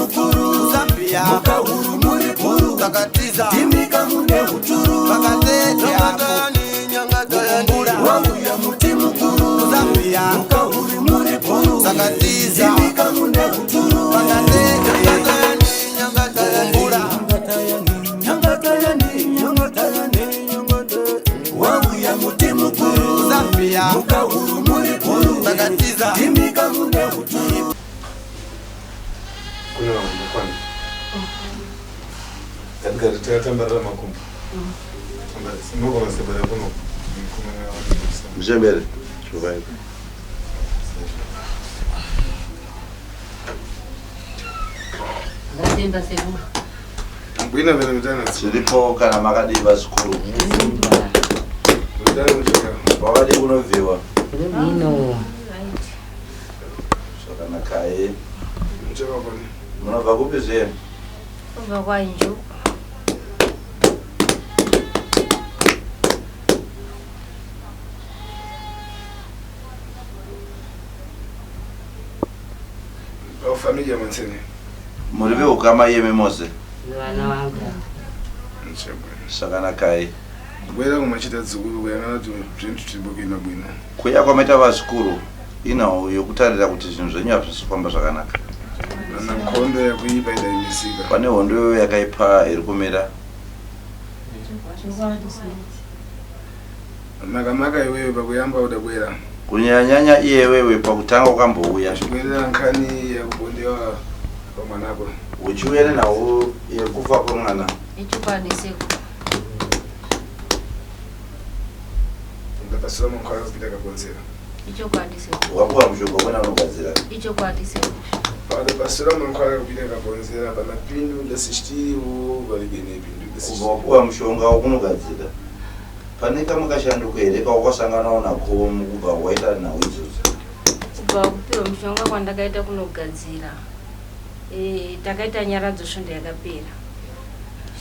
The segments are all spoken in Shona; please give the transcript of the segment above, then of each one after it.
mukuru Zambia mukahuru muri puru takatiza timika mune huturu pakatete wauya muti mukuru Zambia mukahuru muri puru takatiza timika mune huturu pakatete wauya muti mukuru Zambia mukahuru muri puru takatiza timika mune huturu. Kuna mkwani katika tutayatambara makumbu Mungu anasema kuna mjembele chubai Ndaenda sehemu Bwina vile mtana silipo kana makadi basikuru mtana mcheka wakati unoviwa Nino shaka nakaye mcheka kwani munova kupize kuva kwa inju au familia mantene murive ukama yeme mose wana wangu mcheka shaka nakaye bwera kumachita dzukuru kuyangana tu zvintu tibokina bwino kuya kwamaita vasikuru ino yokutarira kuti zvinhu zvenyu hazvisifamba zvakanaka ana kondo yakuipa idaimisika pane hondo yakaipa iri kumira makamaka iwewe pakuyamba uda bwera kunyanyanya iyewewe pakutanga ukambouya bwerera nkhani yakubondewa pamwanako uchiuya nawo yekufa kwemwana ichukwadiseko ndapasira munkwara kupita kakonzera ichukwadiseko ukapuwa mushonga kwena unogadzira ichukwadiseko ndapasira munkwara kupita kakonzera pana pindu ndasishitiwo valigene pindu ukapuwa mushonga wakunogadzira pane kamukashanduka here kawakasanganawo nako mukubva waita nawo izvozvo kubva kupiwa mushonga kwandakaita kunogadzira takaita nyaradzo svondo yakapera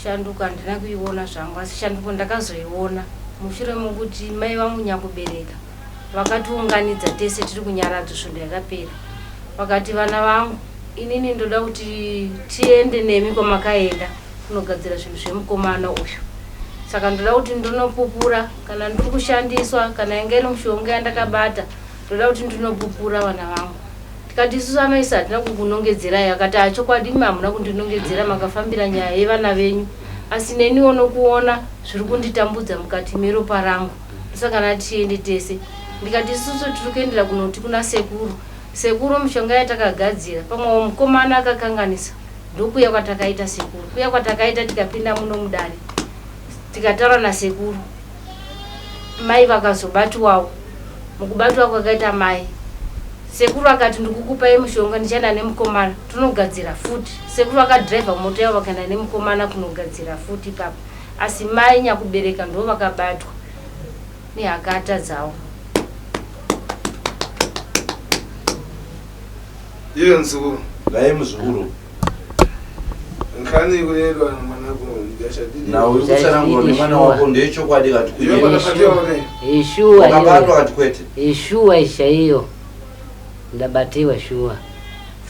shanduko handina kuiona zvangu asi shanduko ndakazoiona mushure mokuti mai vangu nyakubereka vakatiunganidza tese tiri kunyaradzo svondo yakapera vakati vana vangu inini ndoda kuti tiende nemi kwamakaenda kunogadzira zvinhu zvemukomana uyu saka ndoda kuti ndinopupura kana ndiri kushandiswa kana inge iri mushonga yandakabata ndoda kuti ndinopupura vana vangu tikati isusu amaisa hatina kukunongedzerai akati achokwadi imi hamuna kundinongedzera makafambira nyaya yevana venyu asi neniwo nokuona zviri kunditambudza mukati meropa rangu ndosakana tiende tese ndikati isusu tiri kuendera kunoti kuna sekuru mushonga yatakagadzira pamwewo mukomana akakanganisa ndokuya kwatakaita sekuru kuya kwatakaita tikapinda muno mudare tikataura nasekuru mai vakazobatwawo mukubatwa kwakaita mai sekuru akati ndikukupai mushonga ndichaenda nemukomana tunogadzira futi sekuru akadhiraivha moto yavo vakaenda nemukomana kunogadzira futi papa asi mai nyakubereka ndo vakabatwa nehakata dzavo iyo nzukuru ngai muzukuru nkhani kuledwa mwanako ndiyashadili nawe uri kutsanangura nemwana wako ndechokwadi kati ishuwa kati kwete ishuwa ishaiyo ndabatiwa shuwa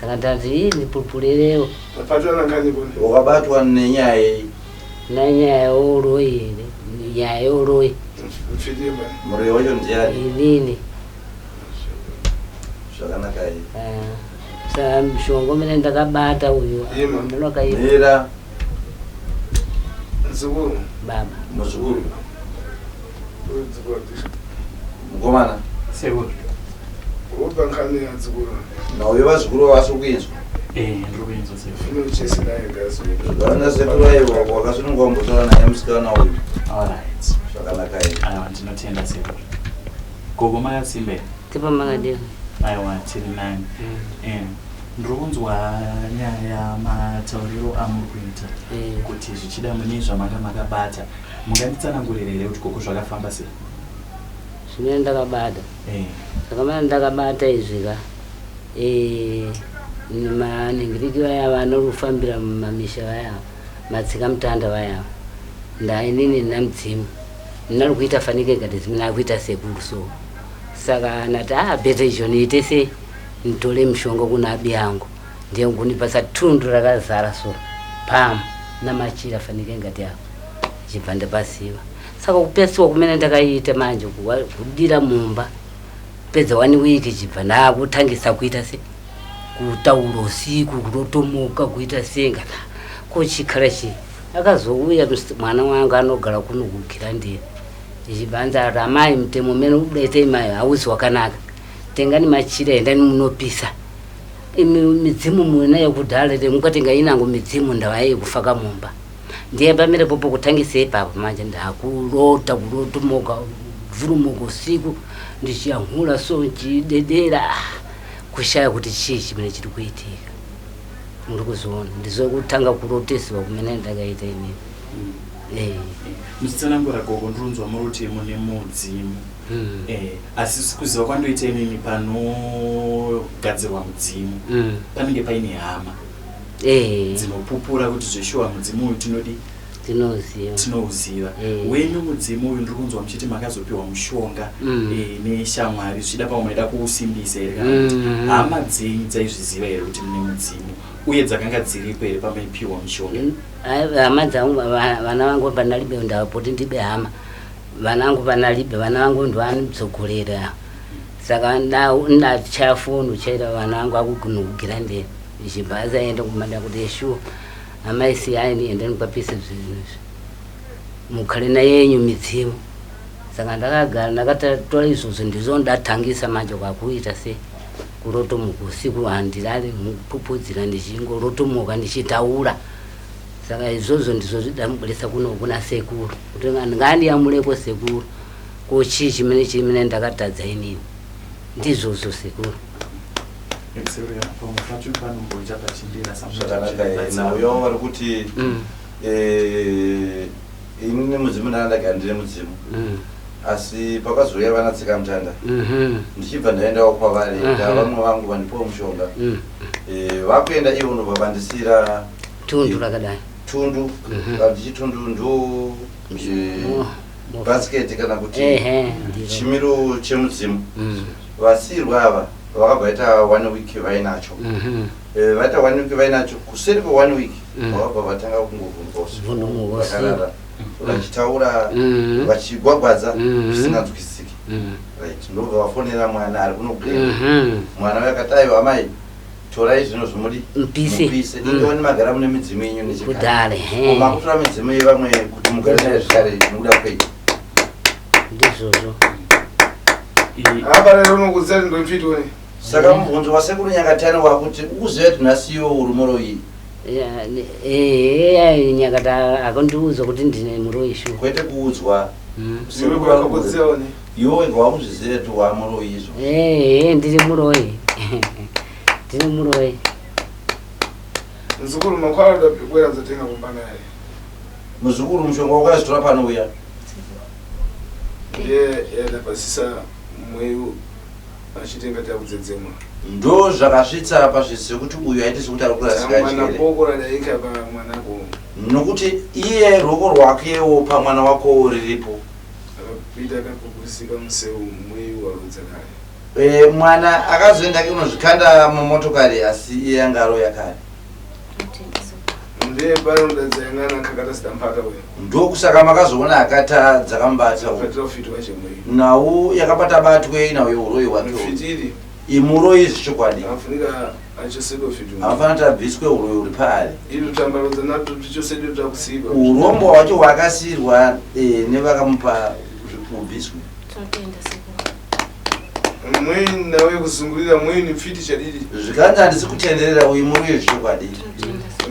saka ndati ii ndipupulirewo apatwa nkhani kuni wakabatwa nenyaya nanyaya yauroyi nyaya yauroyi mfidimba mureo wacho ndiani inini zvakanaka iyi saka mushonga umene ndakabata uyu mira nzukuru baba muzukuru mukomana sekuru upa nkhani ya nzukuru nawe vazukuru vasi kuinzwa ndiri kuinzwa sekuru funa uchesi naye ngazi zvana sekuru aiwa wakasununga wambotaura naye musikana uyu alright zvakanaka iyi aiwa ndinotenda sekuru gogo makatsimbe tipa makadini aiwa tiri nani ndiri kunzwa nyaya matauriro amuri kuita kuti zvichida mune zvamamakabata munganditsanangurira here kuti koko zvakafamba sei zvimene ndakabata saka mana ndakabata izvika maningiriki vaya vanorufambira mumamisha vaya matsika mutanda vaya ndainini nina mudzimu ndinari kuita fanike gati zimene akuita sekuru so saka nati bhete izvo niite se nditore mushonga kuna abi yangu ndiye ngunipasa thundu rakazara so pam namachira fanike ngati apo chibva ndapasiwa saka kupesiwa kumene ndakaita manje kudira mumba pedza 1 week chibva ndakutangisa kuita se kutaura usiku kutotomuka kuita senga kochikhala chi akazouya mwana wangu anogara kuno kugera ndiye ichibanza ramai mtemo mene ubete mai hausi wakanaka tengani machira endani munopisa midzimu mwena yekudhara mukatenga inango midzimu ndavaye kufaka mumba ndiye pamere popo kutangisa ipapo manje ndakulota kulotomoka vhurumuka usiku ndichiyanhula so chidedera kushaya kuti chii chimene chiri kuitika muri kuzoona ndizokutanga kurotesiwa kumene ndakaita inini muchitsanangura gogo ndurunzwa muruti mune mudzimu asi sikuziva kwandoita inini panogadzirwa mudzimu panenge paine hama dzinopupura kuti zveshuwa mudzimu uyu tinodi tinouziva wenyu mudzimu uyu ndiri kunzwa muchiti makazopiwa mushonga neshamwari zvichida pamaida kuusimbisa here kana hama dzenyu dzaizviziva here kuti mune mudzimu uye dzakanga dziripo here pamaipiwa mushonga hama dzangu vana vangu panalibe ndavapoti ndibe hama vana vangu panalibe vana vangu ndovanzokorera saka ndachafunu chaira vana vangu akugunukira ndeni ichibhaza enda kumanda kuti eshuwa amaisi aini endani kwapise zvinhu mukhale nayenyu midzimu saka ndakagara ndakatotora izvozvo ndizvo ndatangisa manje kwakuita se kurotomuka usiku handirari mupupudzira ndichingorotomuka ndichitaura saka izvozvo ndizvo zvidamburisa kuno kuna sekuru kuti ngandiyamuleko sekuru kochii chimene chimene ndakatadza inini ndizvozvo sekuru uyo vari kuti ini mudzimu ndandagara ndine mudzimu asi pakazouya vana tsika mutanda ndichibva ndaendawo kwavari ndavamwe vangu vandipowo mushonga vakuenda ivo ndobva vandisira tundu rakadai tundu ndichitundu ndo basiketi kana kuti chimiro chemudzimu vasirwa ava vakabva vaita 1 week vainacho vaita 1 week vainacho kuseri kwe1 week vakabva vatanga kungovhundukosa vachitaura vachigwagwadza zvisinganzwisiki ndobva vafonera mwana ari kunogrenga mwana vakataiwa amai torai zvino zvimuri mupise indioni magara mune midzimu yenyu nechikare makutora midzimu yevamwe kuti mugare naye zvekare nokuda kwei ndizvozvo apa lero unokuzari ndomfitoni saka mubvunzo wasekuru nyakatani wakuti ukuziva kuti nhasiyo uri muroyi nyakata akandiudza kuti ndine muroyi shu kwete kuudzwa iwe wega wakuzviziva kuti wamuroyi izvo ndiri muroyi ndiri muroyi muzukuru makwara dakwera dzatenga kumbana yari muzukuru mushonga wakazvitora pano uya yadapasisa mweyu achitenga takudzedzemwa ndo zvakasvitsa pazvisi kuti uyu aiti sekuti ari kurasikachiere nokuti iye ruoko rwakewo pamwana wako riripo akapita akakukurisika museu mweyu warudza kare mwana akazoenda kunozvikanda mumotokari asi iye anga aroya kare ndiye pano ndadzayangana kakata sidampata uyo ndokusaka makazoona akata dzakambata nawo yakabata batwe nauyo uroyi wake imuroyi zvichokwadi afana tabviswe uroyi uri pari urombo hwacho hwakasirwa nevakamupa ubviswe mweni nawe kuzungurira mweni pfiti chadidi zvikanzi handisi kutenderera uyu muroyi zvichokwadi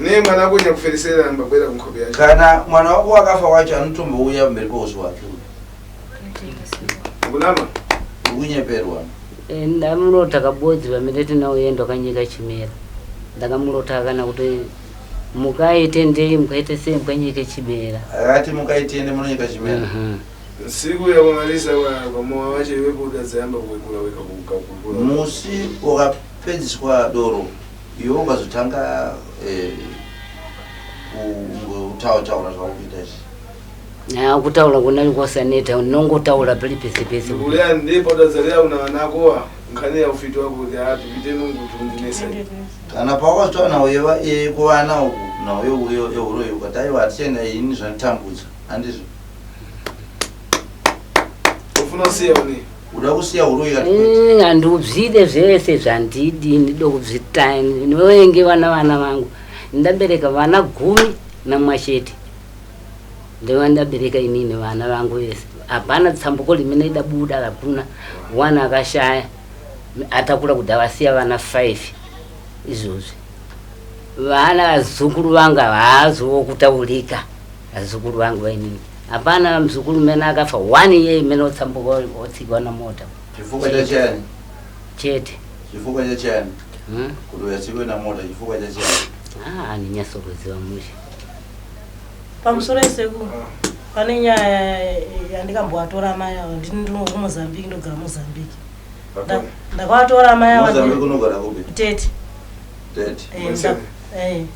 ne mwana wako nyakuferesera mbabwera kunkobe yacho kana mwana wako wakafa wacho anotombouya mberi kwousu wake kunama kunyeperwa ndamurota kabodzi vamireti nauenda kanyika chimera ndakamurota kana kuti mukaite ndei mukaite sei mukanyika chimera akati mukaitende munonyika chimera siku yakumaliza kwamowa wacho iwe kudadzayamba kuwekura weka kukakukura musi wakapedziswa doro iwe ukazotanga kutaura zvakuita kutaura kunali kwasaneta nongotaura peli pese pese ulea ndipo dadzalea una wanakowa nkhani ya ufiti wako kuti apite mungu tundinesa kana pawazwa nawo kuwana uku nawo euroyo ukataiwa atichena ini zvanitambudza handizvo ufuna usiya uni uda kusiya uroyo handubvide zvese zvandidi ndida kubvita niwenge vana vangu ndabereka vana 10 namwachete ndiva ndabereka inini vana vangu vese hapana tsambuko rimene idabuda hakuna wana akashaya atakura kuti avasiya vana 5 izvozvi vana vazukuru vangu havaazowo kutaurika vazukuru vangu vainini hapana mzukuru mene akafa 1 year imene otsambuka otsikwa namota chifukwa chachani chete chifukwa chachani kuti uyatsikwe namota chifukwa chachani handinyasokuziva musha pamusoro eseku pane nyaya yandikamboatora mai avo ndinoo kumozambique ndogara mozambique ndakavatora mai avo kutete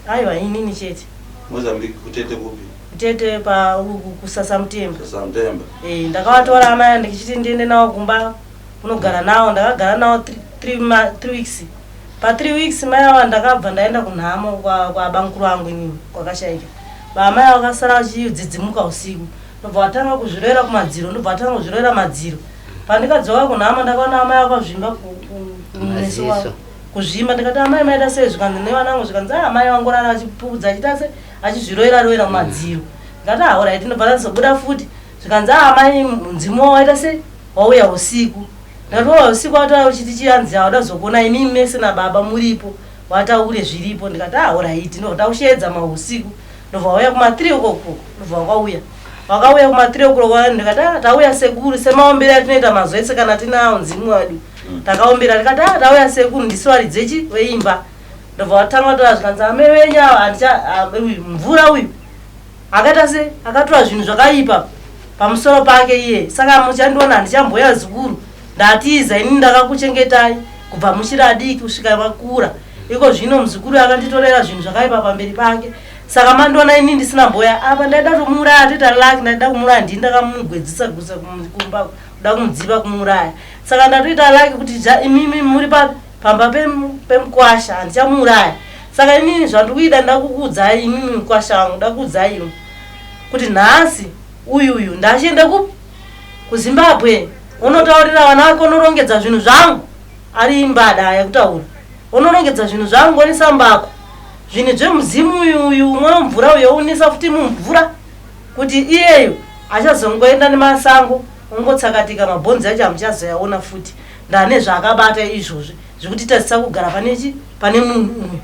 aiwa inini chete mozambique kutete kupi kutete kusasa mutemba ndakavatora amai ndichiti ndiende navo kumba kunogara navo ndakagara navo 3 weeks pa 3 weeks mai avo ndakabva ndaenda kunhamo kwabankuru vangu inini kwakashaika vamai avo vakasara vachidzidzimuka usiku ndobva vatanga kuzviroera kumadziro ndobva vatanga kuzviroera madziro pandikadzoka kunhama ndakaona amai vakazvimba munesi wavo kuzvimba ndikati amai maita sei zvikanzi nevanangu zvikanzi amai vangorara achipudza achita se achizviroera roera mumadziro ndikati alright ndobva ndazobuda futi zvikanzi amai mzimu wavo waita se wauya usiku ndikati wauya usiku wataura uchiti chiyanzi wadazokuona imimi mese nababa muripo wataure zviripo ndikati alright ndobva taushedza mausiku ndobva wauya kuma3 ukoko ndobva wakauya kuma3 ukoko ndikati tauya sekuru semaombero atinoita mazwese kana tinawo mzimu wadu takaombera ndikati tauya sekuru ndisiwaridzechi weimba ndobva watanga kutora zvikanzi ame wenyawa mvura uyu akaita se akatora zvinhu zvakaipa pamusoro pake iye saka muchandiona handichamboya zukuru ndatiza ini ndakakuchengetai kubva muchiri adiki kusvika makura iko zvino muzukuru akanditorera zvinhu zvakaipa pamberi pake saka mandiona ini ndisina mboya apa ndaida kumuraya teta laki ndaida kumuraya ndini ndakamugwedzisa kusa kumba kuda kumudziva kumuraya saka ndatoita laki kuti imimi muri pamba pemukwasha handichamuraya saka inini zvandikuida ndakukudzai imimi mukwasha wangu ndakukudzai ino kuti nhasi uyuyu ndachienda kuzimbabwe unotaurira vana vake unorongedza zvinhu zvangu ari mbada yakutaura unorongedza zvinhu zvangu onisambako zvinhu zvemuzimu uyu umwe mvura uyo unisa futi mumvura kuti iyeyo achazongoenda nemasango ungotsakatika mabhonzi acho hamuchazoyaona futi ndane zvaakabata izvozvi zvekuti tasisa kugara pane munhu umwe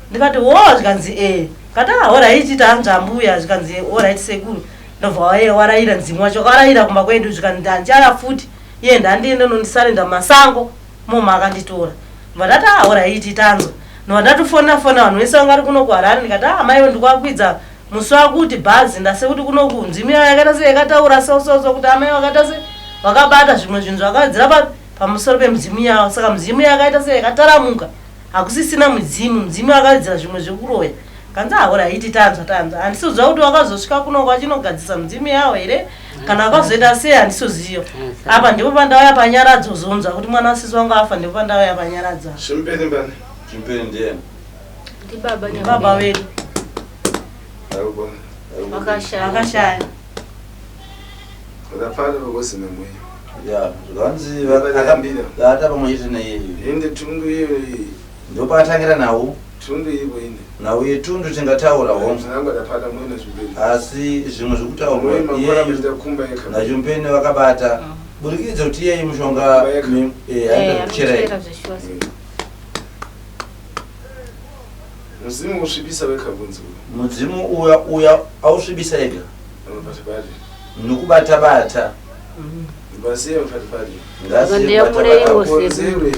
ndikati zvikanzi kati alright tanzva mbuya zvikanzi alright sekuru ndobva warayira mzimu wacho warayira kumba kwedu zvikanzi ndandichaya futi iye ndandiende nondisarenda mumasango moma akanditora ndati alright tanzwa ndobva ndatofonera vanhu vese vangari kuno kuharare ndikati maiwe ndikwakwidza musi wakuti bhazi ndasekuti kunoku nzimu yayo yakaita se yakataura sososo kuti amai vakaita se vakabata zvimwe zvinhu zvakadzira pamusoro pemidzimu yavo saka midzimu yakaita se yakataramuka hakusisina mudzimu akadzira zvimwe zvekuroya kanzi alright tanzwa handisiziva kuti wakazosvika kuno kwachinogadzisa midzimu yavo here kana akazoita sei handisiziva apa ndipo pandauya panyaradzo zonzwa kuti mwana wasisi wangu afa ndipo pandauya panyaradza chimpeni ndieni baba wedu vakashaya vakapfana vakosina mweya zvikanzi vata pamwe chete naiyeyo ende tundu iyo ndopakatangira nawo tundu ivo ine nawo yetundu tingataurawo zvinangodapata mwena zvibeli asi zvimwe zvekutaurwa nachimpeni vakabata burikidza kuti iyeyi mushonga aitakucherai muzimu usvibisa wekabunzi mudzimu uya ausvibisa ega patipati nokubata-bata basiye patipati ngasiyeakonzerwe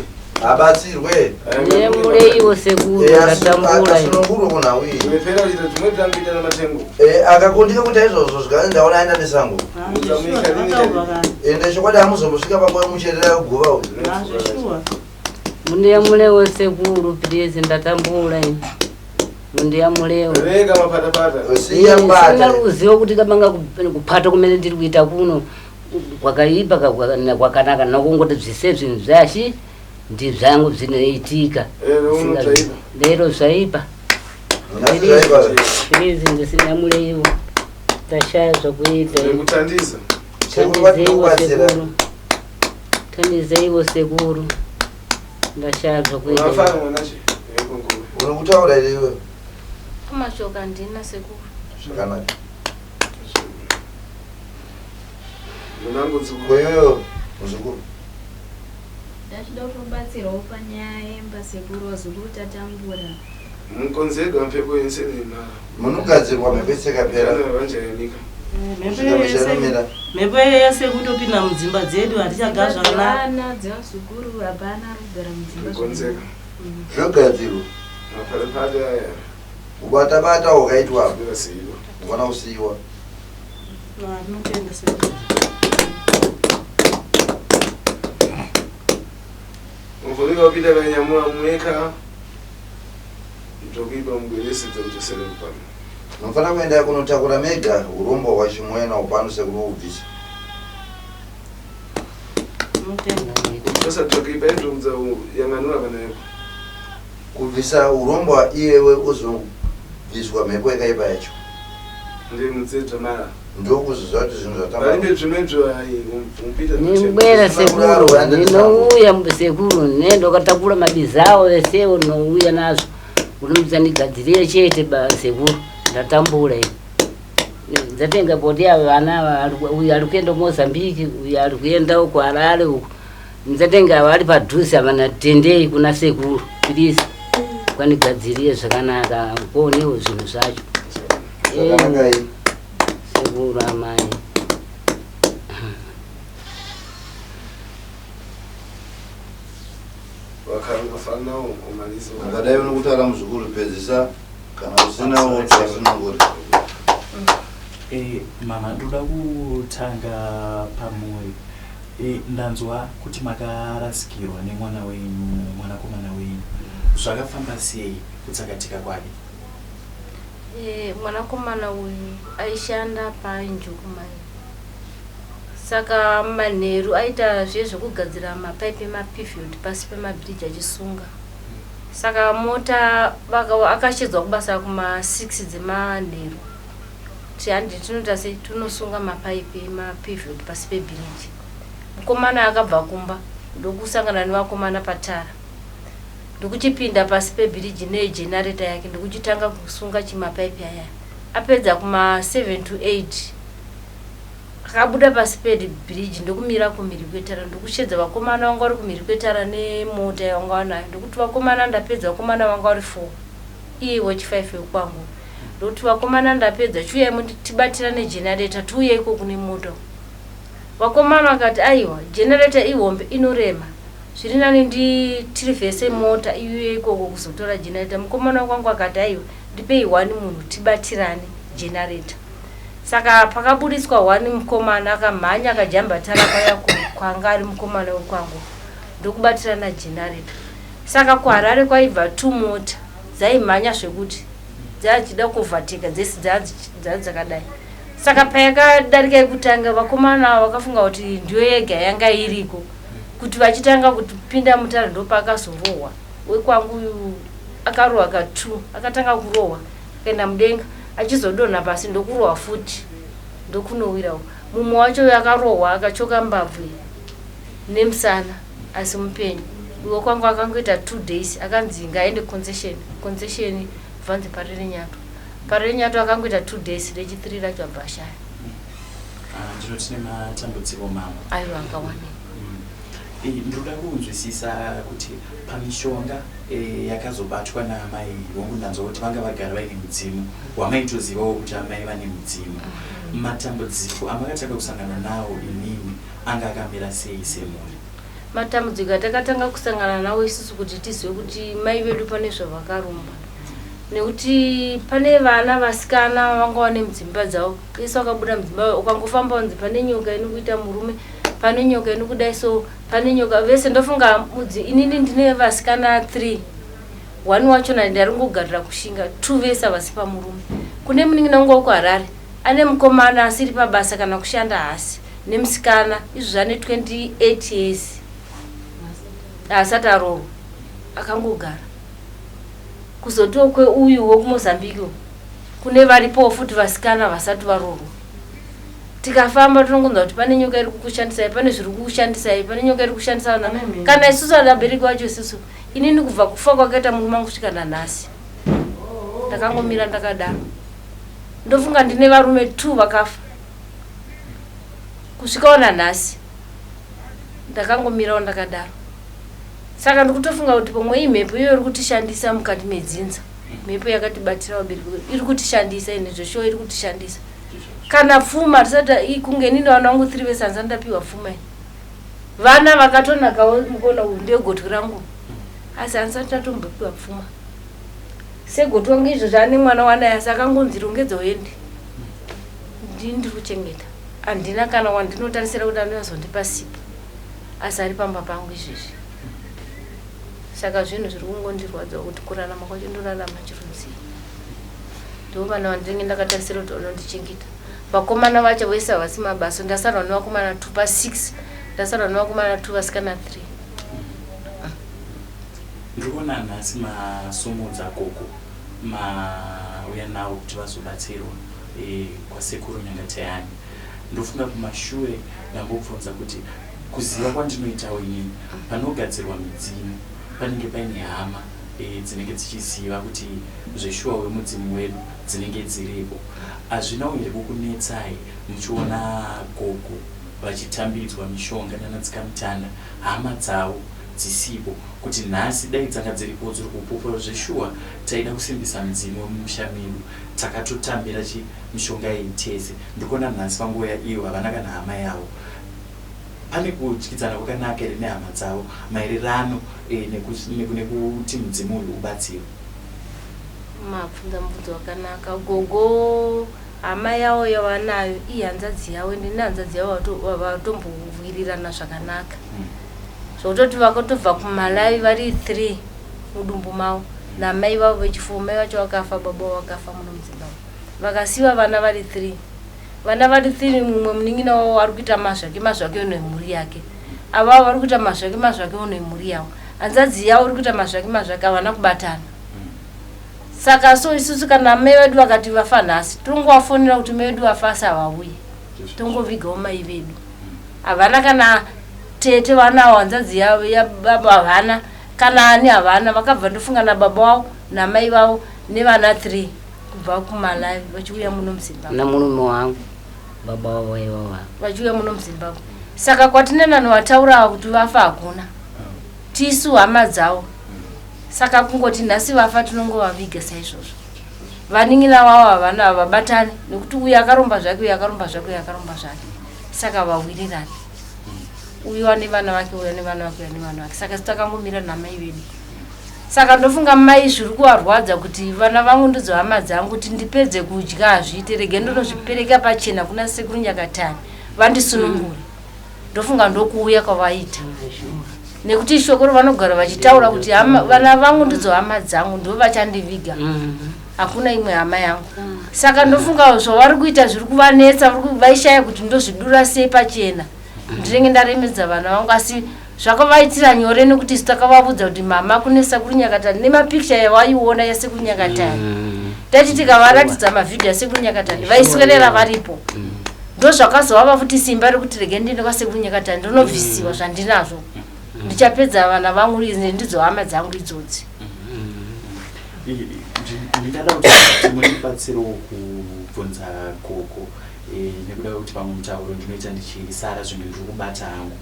abatsirwe nemureiwo sekuratamburanongurwa nawe umepera kuita tumwe tanguita namatengo akakundika kuti izvozvo zvikanzi ndaona aenda nesango ende chokwadi hamuzombosvika panguva mucherera kuguva uyu mundiyamulewo sekuru pirizi ndatambula ini mundiyamulewo rega mapatapata sina ruzivo kuti kabanga kupata kumene ndiri kuita kuno kwakaipa kwakanaka nakungoti zvise zvinhu zvashi ndizvangu zvinoitika lero zvaipa izi ndisina muleiwo ndashaya zvokuita tandizeiwo sekuru ndashaya zvokuita unokutaura iwe kumashoka ndina sekuru zvakanaka koyoyo muzukuru ndachida kutobatsirawo panyaya yemba sekuru wazukuru tatambura mukonzega mpepo yensenema munogadzirwa mhepo isekapera mhepo yese kutopinda mudzimba dzedu hatichagara zvakanaka dzevazukuru hapana kugara mudzimba zvogadzirwa kubata-bata ukaitwa ugona kusiyiwa mufunika upita kanyamula mweka mtokipa mgweresedza kuti sele mpano nofana kuenda kunotakura mega urombo hwachimwena upano sekunoubvisa sasa tokipa endomza yang'anura panayepo kubvisa urombo iyewe uzobviswa mhepo yakaipa yacho ndimutsedza mara ndokuzviziva kuti zvinhu zvatambarimbe zvimedzvo nimbwera sekuru ninouya sekuru nendokatakura mabizawo esewo nouya nazvo unomudza ndigadzirire chete sekuru ndatambura ini ndatenga bhoti ava vana uyu ari kuenda mozambiki uyu ari kuenda uku harare uku ndatenga ava ari padhuze avana tendei kuna sekuru please kwandigadzirire zvakanaka kuonewo zvinhu zvacho sekuru amai ungadai unokutaura muzukuru pedzisa kana usinawo twasinongori mama ndoda kutanga pamuri ndanzwa kuti makarasikirwa nemwana wenyu mwanakomana wenyu zvakafamba sei kutsakatika kwake mwanakomana uyu aishanda painjukumai saka manheru aita zvezvekugadzira mapaipi emapifield pasi pemabhiriji achisunga saka mota akashedzwa kubasa kuma6 dzemanheru tihandi tinota sei tunosunga mapaipi emapifield pasi pebhiriji mukomana akabva kumba ndokusangana nevakomana patara ndokuchipinda pasi pebhiriji negenareta yake ndokuchitanga kusunga chimapaipi aya apedza kuma7 to 8 akabuda pasi pebhiriji ndokumira kumhiri kwetara ndokushedza vakomana vanga vari kumhiri kwetara nemota yavanga vanayo ndokuti vakomana ndapedza vakomana vanga vari 4 iye watch 5 yekwangu ndokuti vakomana ndapedza chiuyai mutibatira negenareta tiuye iko kune moto vakomana vakati aiwa genareta ihombe inorema zviri nani tiri vhese mota iuye ikoko kuzotora genareta mukomana kwangu akati aiwa ndipei 1 munhu tibatirane genareta saka pakabudiswa 1 mukomana akamhanya akajambatara paya kwanga ari mukomana wekwangu ndokubatirana genareta saka kuharare kwaibva 2 mota dzaimhanya zvekuti dzachida kuvateka dzese dzakadai saka payakadarika yekutanga vakomana vakafunga kuti ndiyo yega yanga iriko kuti vachitanga kupinda mutara ndopakazorohwa wekwangu akarohwa ka2 akatanga kurohwa akaenda mudenga achizodonha pasi ndokurohwa futi ndokunowirawo mumwe wacho akarohwa akachoka mbabvu nemusana asi mupenyu uyo kwangu akangoita 2 days akanzi ngaende concession bvanze parere nyato akangoita 2 days rechi3 racho abva ashaya ndinoti nematambudziko mama aiwa akawani ndoda kunzwisisa kuti pamishonga yakazobatwa naamai vongu ndanzwa kuti vanga vagara vaine mudzimu wamaitozivawo kuti amai vane mudzimu matambudziko amakatanga kusangana nawo inini anga akamira sei semuri matambudziko atakatanga kusangana nawo isusu kuti tizive kuti mai vedu pane zvavakarumba nekuti pane vana vasikana vanga vane mudzimba dzavo isi wakabuda mudzimba ukangofamba unzi pane nyoka inokuita murume pane nyoka inokudai so pane nyoka vese ndofunga inini ndine vasikana 3 1 wachona ndaringogarira kushinga 2 vese havasi pamurume kune munin'ina wangu wekuharare ane mukomana asiri pabasa kana kushanda hasi nemusikana izvo zvane 28 years asati aroro akangogara kuzotokwe uyu wokumozambique kune varipo futi vasikana vasati varoro tikafamba tinongonza kuti pane nyoka iri kukushandisai pane zviri kukushandisai pane nyoka iri kushandisa kana isusu adabereki wacho isusu inini kubva kufa kwakaita munhu mangu kusvika nanhasi ndakangomira ndakadaro ndofunga ndine varume 2 vakafa kusvikawo nanhasi ndakangomirawo ndakadaro saka ndikutofunga kuti pomwe imhepo iyo iri kutishandisa mukati medzinza mhepo yakatibatira vabereki iri kutishandisa ine zveshowo iri kutishandisa kana pfuma tisati kunge nini vana vangu 3 vesanza ndapiwa pfuma vana vakatonakawo mukona uyu ndiyo gotwe rangu asi hanisati tatombopiwa pfuma segotwe wangu izvo zvane mwana wanaye asi akangonzi rongedza uende ndiri kuchengeta handina kana wandinotarisira kuti anozondipa sipo asi ari pamba pangu izvezvi saka zvinhu zviri kungondirwadza kuti kurarama kwacho ndorarama chirudzii ndo vana vandinenge ndakatarisira kuti vanondichengeta vakomana vacho vese havasi mabasa ndasarwa nevakomana 2 pa6 ndasarwa nevakomana 2 vasikana 3 ndikuona nhasi masomodza koko mauya nawo kuti vazobatsirwa kwasekuru Nyangatayani ndofunga kumashure ndambobvunza kuti kuziva kwandinoitawo inini panogadzirwa midzimu panenge paine hama dzinenge dzichiziva kuti zveshuwa wemudzimu wedu dzinenge dziripo hazvinawo here kukunetsai muchiona gogo vachitambidzwa mishonga nanadzikamutanda hama dzavo dzisipo kuti nhasi dai dzanga dziripo dziri kupopa zveshuwa taida kusimbisa mudzimu wemumusha medu takatotambira mishonga yeitese ndikuona nhasi panguva iyo havana kana hama yavo pane kudyidzana kwakanaka here nehama dzavo maererano nekuti mudzimu uyu ubatsirwa mabvunza mubvunzo wakanaka gogo hama yavo yavanayo ihanzadzi yavo ndine hanzadzi yavo vatombobwirirana zvakanaka zvokutoti vakatobva kumalai vari 3 mudumbu mavo namai vavo vechifuma mai vacho vakafa baba vakafa muno muzimbabwe vakasiva vana vari 3 vana vari 3 mumwe munin'ina wavo ari kuita mazvake unemhuri yake avavo vari kuita mazvake unemhuri yavo hanzadzi yavo iri kuita mazvake havana kubatana saka so isusu kana mai vedu vakati vafa nhasi tongovafonera kuti mai vedu vafa asi havauye tongovigawo mai vedu havana kana tete vanawo hanzadzi yavo yababa havana kana ani havana vakabva ndofunga nababa wavo namai vavo nevana 3 kubva kumalavi vachiuya muno muzimbabwe namurume wangu baba wavo ivava vachiuya muno muzimbabwe saka kwatinena novataura kuti vafa hakuna tisu hama dzavo saka kungoti nhasi vafa tinongovaviga saizvozvo vanin'ina vavo havana havabatani nekuti uyu akaromba zvake uyu akaromba zvake uyu akaromba zvake saka vawirirani uyu ane vana vake uyu ane vana vake uyu ane vana vake saka sitakangomira namai vedu saka ndofunga mai zviri kuvarwadza kuti vana vangu ndidzo hama dzangu kuti ndipedze kudya hazviite rege ndonozvipereka pachena kuna sekuru Nyakatani vandisunungure ndofunga ndokuuya kwavaita nekuti shokoro vanogara vachitaura kuti vana vangu ndidzo hama dzangu ndo vachandiviga hakuna imwe hama yangu saka ndofunga zvavari kuita zviri kuvanetsa vaishaya kuti ndozvidura sei pachena ndinenge ndaremedza vana vangu asi zvakavaitira nyore nekuti sitakavabudza kuti mama kune sekuru Nyakatani nemapikicha yavaiona yasekuru Nyakatani tati tikavaratidza mavhidhiyo yasekuru Nyakatani vaiswerera varipo ndo zvakazovava futi simba rekuti rege ndiende kwasekuru Nyakatani ndinobvisiwa zvandinazvo ndichapedza vana vangu izi ndidzo hama dzangu idzodzi ndingada kuti munibatsirewo kubvunza gogo nekuda kuti pamwe mutauro ndinoita ndichisara zvimwe ndiri kubata hangu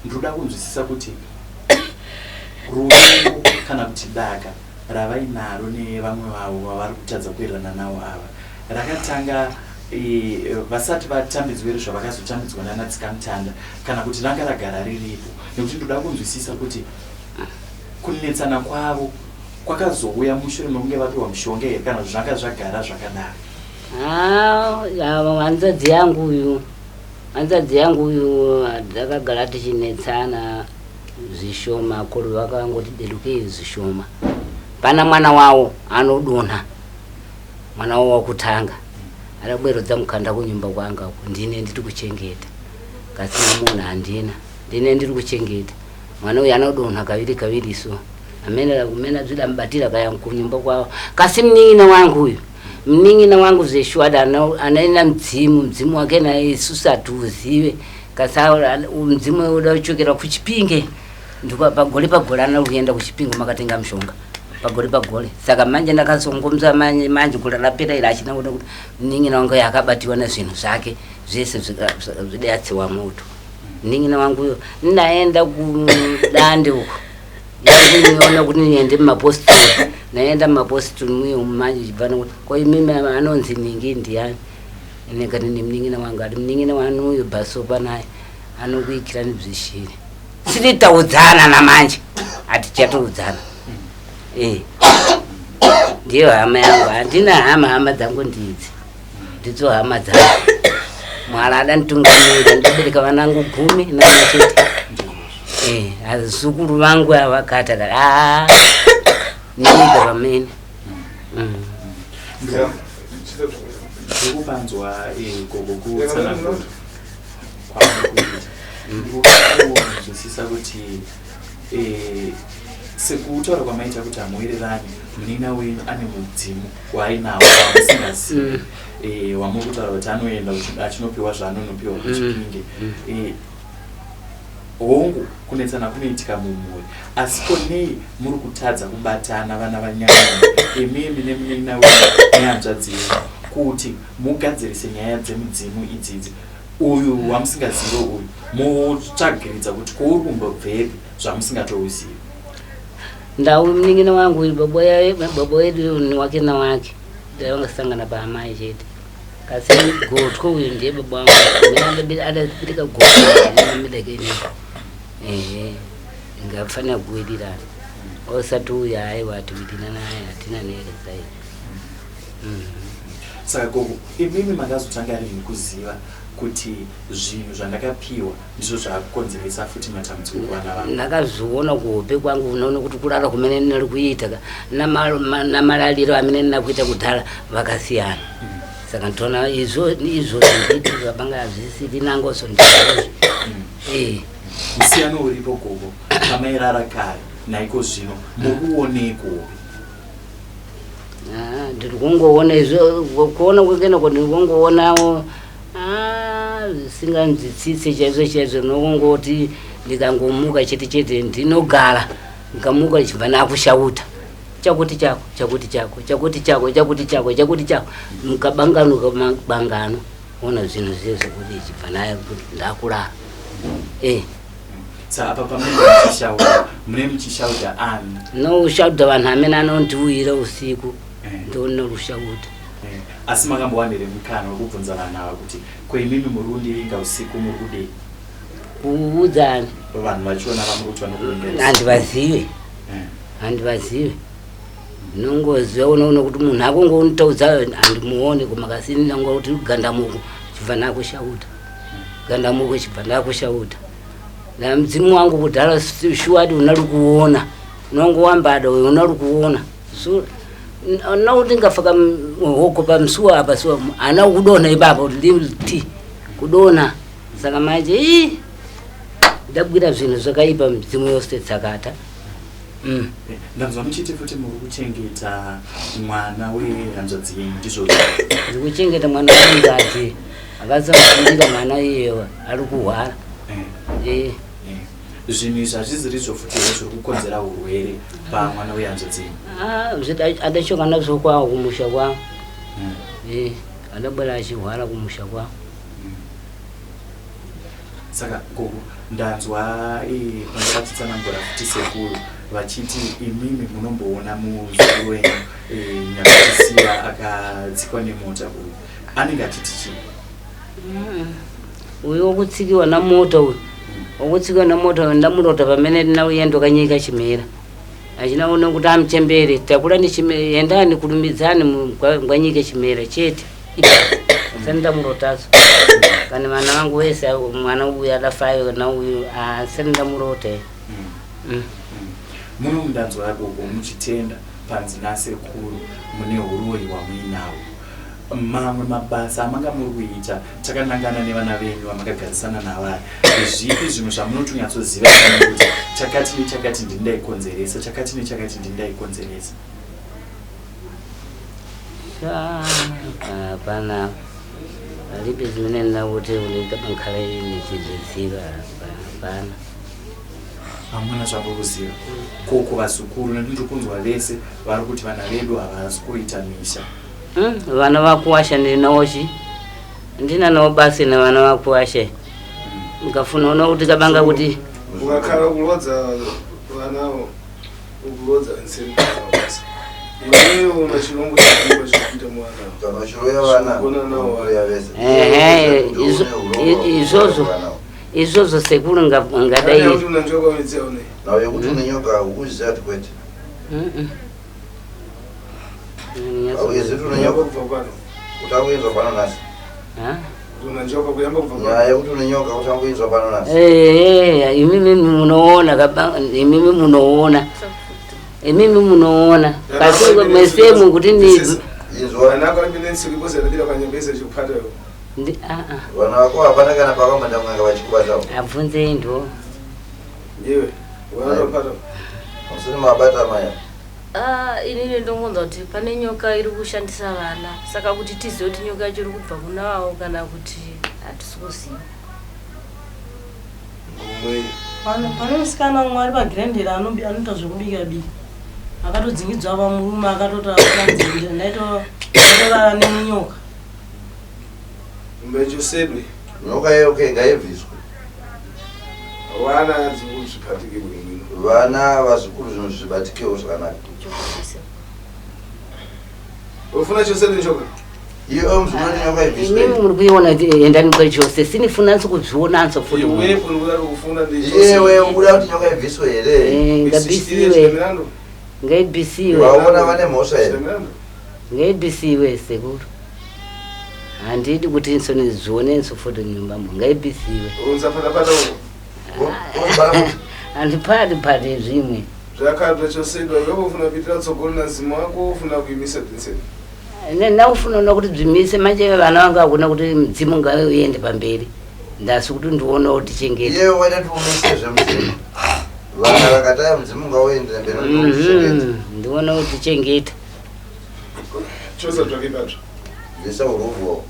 ndinoda kunzwisisa kuti rudo kana kuti daka ravainaro nevamwe vavo vavari kutadza kuwirirana navo ava rakatanga vasati vatambidzwa zvavakazotambidzwa nanadzikamutanda kana kuti ranga ragara riripo nekuti ndoda kunzwisisa kuti kunetsana kwavo kwakazouya mushure mekunge vapiwa mushonga here kana zvanga zvagara zvakadaro hanzadzi yangu uyu takagara tichinetsana zvishoma kuri vakangoti delukei zvishoma pana mwana wavo anodonha mwana wavo wakutanga arabwerodza mukanda kunyumba kwanga ndine ndiri kuchengeta kasina munhu handina ndine ndiri kuchengeta mwana uyu anodonha kaviri so amene kumene zvidambatira kaya kunyumba kwawo kasi mning'ina wangu uyu mning'ina wangu zeshwada anaenda mdzimu wake na isusu atuzive kasa mdzimu udachokera kuchipinge ndiko pagole anakuyenda kuchipinge makatenga mshonga pagole saka manje ndakazongomza manje kulalapira ila achina kuti mning'ina wangu yakabatiwa na zvinhu zvake zvese zvidatsiwa moto mning'ina wangu uyo ndaenda kudande uko niona kuti niende mumapostoli naenda mumapostoli mwiyo manje chibvana kuti kwa imimi anonzi ningi ndiyani inekati ni mning'ina wangu ati mning'ina wanu uyo bhasopa naye anokuikira nibzishiri sititaudzana namanje ati chatoudzana ndiyo hama yangu handina hama dzangu ndidzi ndidzo hama dzangu Mwari adanitungamira ndabereka vanangu 10 namachete azukuru vangu avakata nyika pamene ndikupanzwa kokokutsanangura kwakuita kuti sekutaura kwamaita kuti hamuwirirani munina wenyu ane mudzimu waainawo wamusingazivi wamuri kutaura kuti anoenda achinopiwa zvaanonopiwa kuchipinge hongu kunetsana kunoitika mumuri asi konei muri kutadza kubatana vana vanyanya imimi nemunina wenyu nehanzvadzi yenyu kuti mugadzirise nyaya dzemudzimu idzidzi uyu wamusingazivo uyu mutsvagiridza kuti kouri kumbobvepi zvamusingatozivi ndau mning'ina wangu uyu baba wedu ni wake na wake vangasangana paamai chete kasi gotwo uyu ndiye baba wangu adabereka gotwo namidakeni ingafanira kuwirirana osati uyu aiwa atiwirina naye hatina neresai saka gogo imimi mandazotanga rini kuziva kuti zvinhu zvandakapiwa ndizvo zvakonzeresa futi matambudziko kuvana vangu ndakazviona kuhope kwangu unoona kuti kurara kumene ndinari kuita namaraliro amene ndinakuita kudhara vakasiyana saka ntoona izvo nditi zvabanga hazvisiri nangoso ndizvozvo musiyano uripo gogo pamairara kare naiko zvino mukuoneko ndiri kungoona izvo kuona kwekena kuti ndiri kungoonawo zvisinganzitsitse chaizvo nokungoti ndikangomuka chete ndinogara ndikamuka chibva nakushauta chakuti chako mukabanganuka mabangano ona zvinhu zvezvo kuti chibva naye kuti ndakurara saka apa pamene mune muchishauta ani noshauta vanhu amene anondiuyira usiku ndona rushauta asi makambowanire mukana wekubvunza vanhu ava kuti kweimimi muri kundiringa usiku muri kudei kuudzani vanhu vachiona vamuri kuti vanokuengeresa handivazive nongoziva unoona kuti munhu akongounitaudza handimuone kumakasini nango kuti gandamuko chibva nakushauta gandamuko chibva nakushauta na mdzimu wangu kudhara shuwadi unari kuona unongowambada uyo unari kuona so nauti ngafaka hoko pamusuwa apa so ana kudona ibaba kuti ndimti kudona saka manje ndabwira zvinhu zvakaipa mdzimu yose tsakata ndanzwa muchiti futi muri kuchengeta mwana wehanzvadzi yenyu ndizvo ndiri kuchengeta mwana wehanzvadzi akasamufundira mwana iyewa ari kuhwara zvinhu izvi hazvizirizvo futi zviri kukonzera urwere pamwana wehanzvadzi yenyu adachoka nazvo kwawo kumusha kwawo adabwera achihwara kumusha kwawo saka gogo ndanzwa pandakatitsanangura futi sekuru vachiti imimi munomboona muzukuru wenyu nyakatisiya akatsikwa nemota uyu anenge achiti chii uyu wokutsikiwa namota uyu wokutsikiwa namota ndamurota pamene ndinauyendo kanyika chimera achinaona kuti amuchembere takura endani kurumbidzani ngwanyike chimera chete sandamurotazo kana vana vangu wese mwana uyu adafayo kana uyu sandamurota muno mundanzwa gogo muchitenda panzi nasekuru mune uroi wamuinawo mamwe mabasa amanga muri kuita takanangana nevana venyu amangagarisana navaya zvipi zvinhu zvamunotonyatsoziva kuti chakati nechakati ndindaikonzeresa chakati nechakati ndindaikonzeresa? Hapana, alipi zimene nakuti ulikhala nichiziziva. Hapana. Hamuna zvambokuziva koko vazukuru nendirikunzwa vese vari kuti vana vedu havasi kuita misha. Vana vakuwasha ndinawochi ndina nawo basi na vana vakuwasha ngafuna ona kuti kabanga kuti ukakhala kulodza vanawo ukulodza nseni basi iwewe una chilongo chikuba chikuita mwana kana chiroya vana nawo ya vese izozo sekulu ngadai kuti unanjoka wenzea une nawe kuti unenyoka ukuzati kwete awezeti unenyoka kuva kwano utawinzwa pano nasi unanjoka kuyamba kuva kwano nyaya kuti unenyoka utawinzwa pano nasi imimi munoona kabanga imimi munoona kasi mesemu kuti ni izwa anako alipinde nsiku zalipira kanyembeza chikupata yo wana wako hapana kana pakamba ndamanga vachikubatawo abvunze ndo yewe wanapata musini mabata maya inini ndongonza kuti pane nyoka iri kushandisa vana saka kuti tizive kuti nyoka yacho iri kubva kunavo kana kuti hatisizoziva. pane musikana umwe ari pagirendera anoita zvekubika bika akatodzingidzwa pamurume akatotaanzende ndaitorara nemunyoka mbechosedwe nyoka yeyoke ngaibviswe vana zvikuru zvipatike bwino vana vazukuru zvinhu zvibatikewo zvakanaka ufuna chosedwe njoka iyo mzvinoti nyoka ibviswe imimi muri kuiona endani kwechose sinifunanso kuzvionanso futi iwepo ndikuda kufuna iyewe ukuda kuti nyoka ibviswe here ngabhisiwe ngaibhisiwe vaona vane mhosva here ngaibhisiwe sekuru handidi kuti nsonizvionenso futi nyumbamo ngaibhisiwe unzapatapata handipati zvimwe zvakadwa chosedwa iwepo ufuna kuitira tsogoro nazimo wako ufuna kuimisa tinseni naufuna ona kuti bzimise manje vana vanga akuna kuti mdzimu ngauende pamberi ndasi kuti ndiona kuti chengeta iye waida tiumise zvemdzimu vana vakataya mdzimu ngauendera mberi ndiona kuti chengeta chose zvakaibatwa bvisa urombo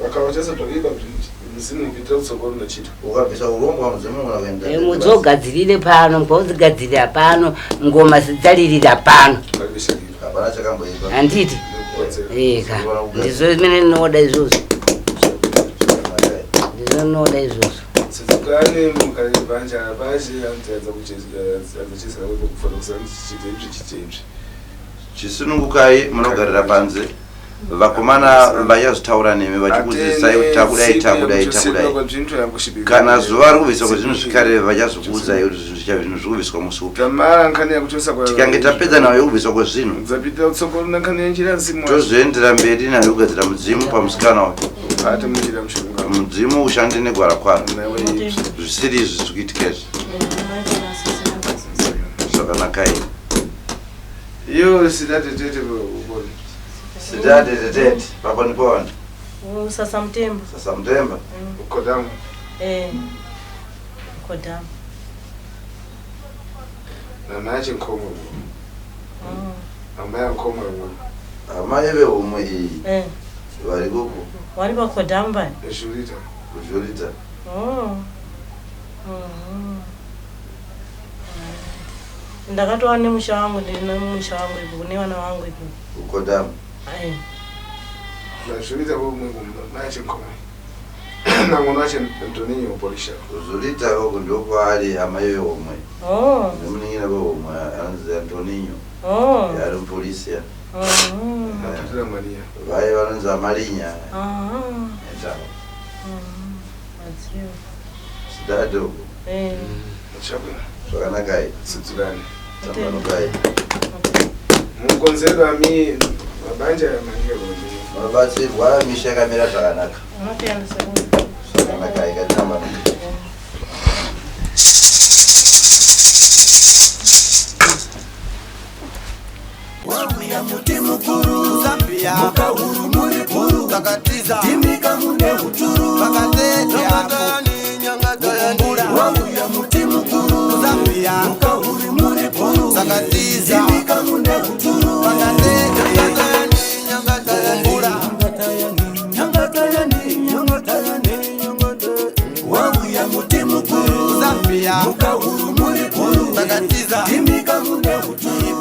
vakava chose zvakaiba mzimu kuitira kutsogoro nachita ukabvisa urombo wamdzimu unakuendera mudzogadzirire pano mukaudzigadzirira pano ngoma zidzaririra pano hapana chakamboipa handiti eka ndizvo zimene ndinoda izvozvo ndinoda izvozvo tsitsikane mukaribanja bashi anotadza kuchesera wepo kufana kusana chichitebvi chisunungukai munogarira panze vakomana vachazitaura nemi vachikudzidzisai kuti takudai kana zuva ri kubviswa kwezvinhu zvikare vachazokuudzai kuti zvinhu zviri kubviswa musi upi tikange tapedza nayo yekubviswa kwezvinhu tozoendera mberi nayo kugadzira mudzimu pamusikana wake mudzimu ushande negwara kwaro zvisiri izvi zviri kuitika izvi zvakanakai iyo sidatetete sidatetete papani pawani sasamtemba sasamtemba ukodamu kodamu nanache nkomo amaya nkomo amai vehomwe iyi vari kuku wari pakodamu bani kuzhurita ndakatova nemusha wangu ndine musha wangu ipo kune vana vangu ipo ukodamu nazhurita komwe nache nkomo namwana wache Antoninho Polisha kuzhurita koko ndokwaari hama yehomwe nemuningira vehomwe anonzi Antoninho yari mupolisia vai vanonzi amarinya sidadoko zvakanakai tsudzurani tambanokai mukonzerwa mi mabanja yamangira mabatsirwa misha yakamira zvakanaka zvakanaka ikatamba wauya muti mukuru Zambia mukahuru muri puru sakatiza timika mune huturu pakatete kukumbura wangu ya muti mukuru Zambia mukahuri muri puru sakatiza timika mune huturu pakatete kukumbura wangu ya muti mukuru Zambia mukahuri muri puru sakatiza timika mune huturu